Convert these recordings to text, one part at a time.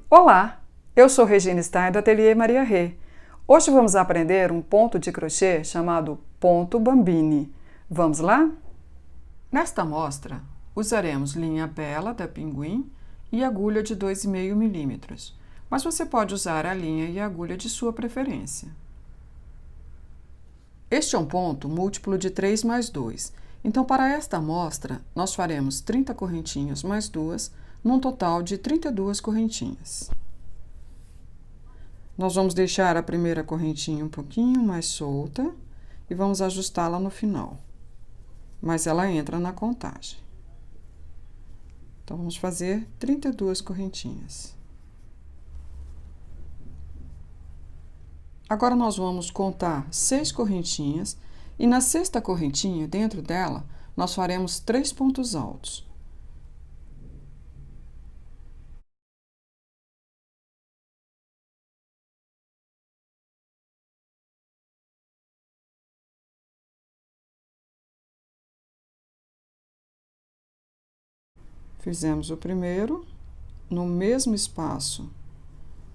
Olá, eu sou Regina Stein do Ateliê Maria Rê. Hoje vamos aprender um ponto de crochê chamado ponto bambini. Vamos lá? Nesta amostra, usaremos linha bela da Pinguim e agulha de 2,5 mm, mas você pode usar a linha e a agulha de sua preferência. Este é um ponto múltiplo de 3 mais 2, então para esta amostra nós faremos 30 correntinhas mais 2, num total de 32 correntinhas. Nós vamos deixar a primeira correntinha um pouquinho mais solta e vamos ajustá-la no final, mas ela entra na contagem. Então, vamos fazer 32 correntinhas. Agora, nós vamos contar 6 correntinhas e na sexta correntinha, dentro dela, nós faremos 3 pontos altos. Fizemos o primeiro, no mesmo espaço,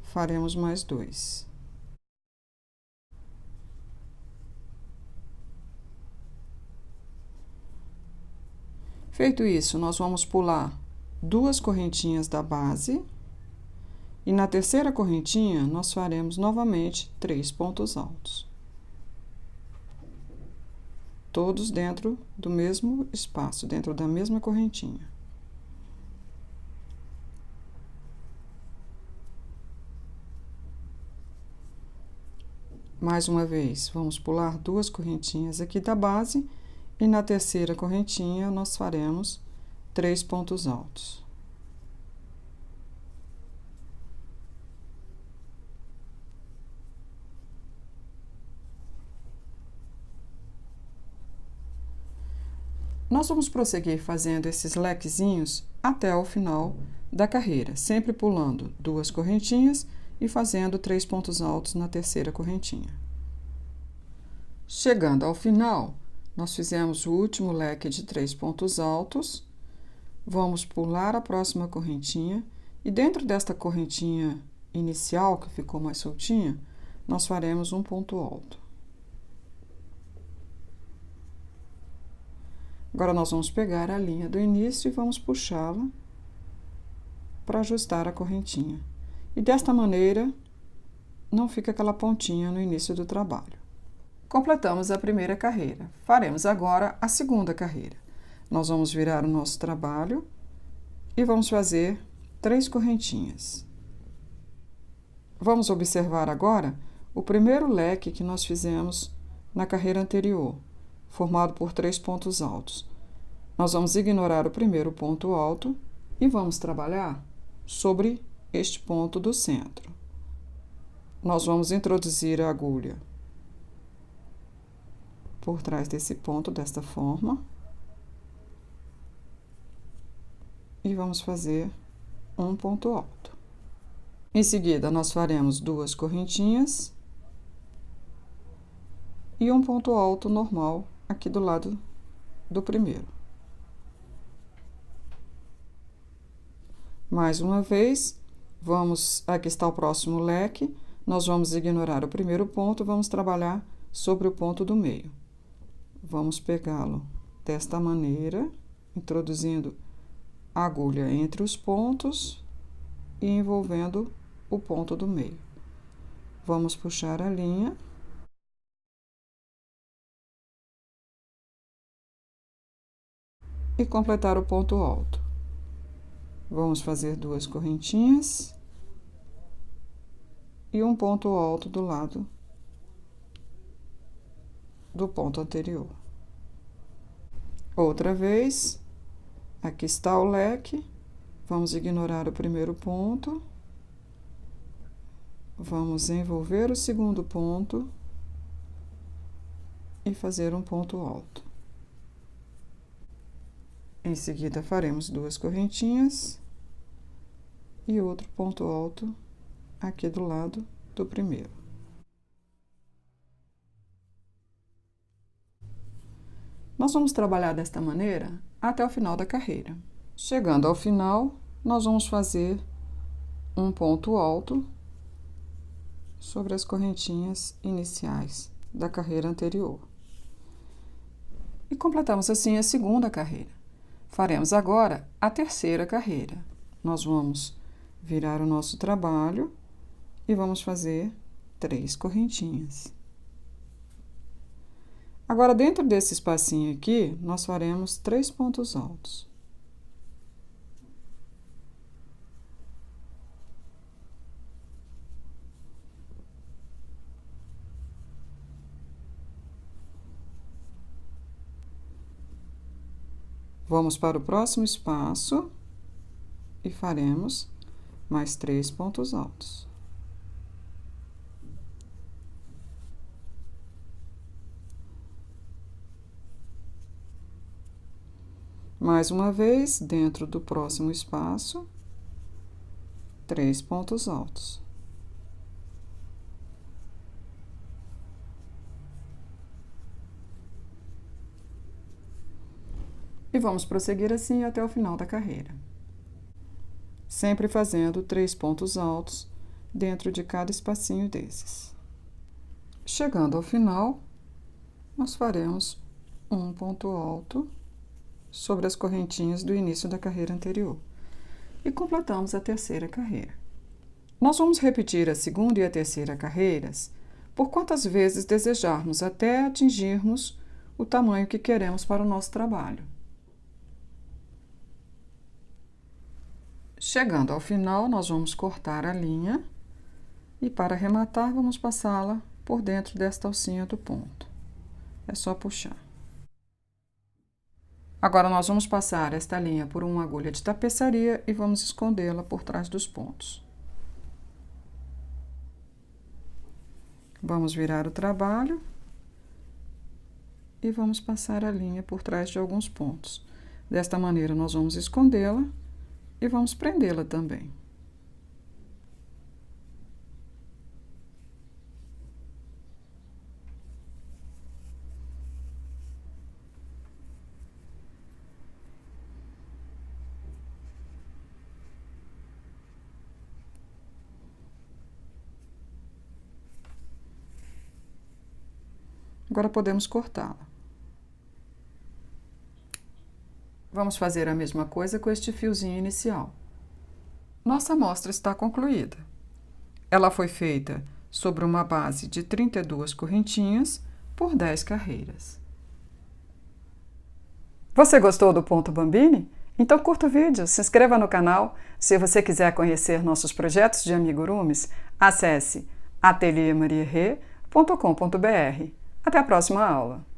faremos mais 2. Feito isso, nós vamos pular 2 correntinhas da base e na terceira correntinha nós faremos novamente 3 pontos altos. Todos dentro do mesmo espaço, dentro da mesma correntinha. Mais uma vez, vamos pular 2 correntinhas aqui da base e na terceira correntinha nós faremos 3 pontos altos. Nós vamos prosseguir fazendo esses lequezinhos até o final da carreira, sempre pulando 2 correntinhas e fazendo 3 pontos altos na terceira correntinha. Chegando ao final, nós fizemos o último leque de 3 pontos altos, vamos pular a próxima correntinha e dentro desta correntinha inicial, que ficou mais soltinha, nós faremos um ponto alto. Agora, nós vamos pegar a linha do início e vamos puxá-la para ajustar a correntinha. E desta maneira, não fica aquela pontinha no início do trabalho. Completamos a primeira carreira. Faremos agora a segunda carreira. Nós vamos virar o nosso trabalho e vamos fazer 3 correntinhas. Vamos observar agora o primeiro leque que nós fizemos na carreira anterior, formado por 3 pontos altos. Nós vamos ignorar o primeiro ponto alto e vamos trabalhar sobre este ponto do centro. Nós vamos introduzir a agulha por trás desse ponto, desta forma. E vamos fazer um ponto alto. Em seguida, nós faremos 2 correntinhas e um ponto alto normal aqui do lado do primeiro. Mais uma vez, aqui está o próximo leque, nós vamos ignorar o primeiro ponto, vamos trabalhar sobre o ponto do meio. Vamos pegá-lo desta maneira, introduzindo a agulha entre os pontos e envolvendo o ponto do meio. Vamos puxar a linha. E completar o ponto alto. Vamos fazer 2 correntinhas e um ponto alto do lado do ponto anterior. Outra vez, aqui está o leque, vamos ignorar o primeiro ponto, vamos envolver o segundo ponto e fazer um ponto alto. Em seguida, faremos 2 correntinhas e outro ponto alto aqui do lado do primeiro. Nós vamos trabalhar desta maneira até o final da carreira. Chegando ao final, nós vamos fazer um ponto alto sobre as correntinhas iniciais da carreira anterior. E completamos assim a segunda carreira. Faremos agora a terceira carreira. Nós vamos virar o nosso trabalho e vamos fazer 3 correntinhas. Agora, dentro desse espacinho aqui, nós faremos 3 pontos altos. Vamos para o próximo espaço e faremos mais 3 pontos altos. Mais uma vez, dentro do próximo espaço, 3 pontos altos. E vamos prosseguir assim até o final da carreira. Sempre fazendo 3 pontos altos dentro de cada espacinho desses. Chegando ao final, nós faremos um ponto alto sobre as correntinhas do início da carreira anterior. E completamos a terceira carreira. Nós vamos repetir a segunda e a terceira carreiras por quantas vezes desejarmos até atingirmos o tamanho que queremos para o nosso trabalho. Chegando ao final, nós vamos cortar a linha e, para arrematar, vamos passá-la por dentro desta alcinha do ponto. É só puxar. Agora, nós vamos passar esta linha por uma agulha de tapeçaria e vamos escondê-la por trás dos pontos. Vamos virar o trabalho e vamos passar a linha por trás de alguns pontos. Desta maneira, nós vamos escondê-la e vamos prendê-la também. Agora podemos cortá-la. Vamos fazer a mesma coisa com este fiozinho inicial. Nossa amostra está concluída. Ela foi feita sobre uma base de 32 correntinhas por 10 carreiras. Você gostou do ponto Bambini? Então curta o vídeo, se inscreva no canal. Se você quiser conhecer nossos projetos de amigurumis, acesse ateliermariarê.com.br. Até a próxima aula!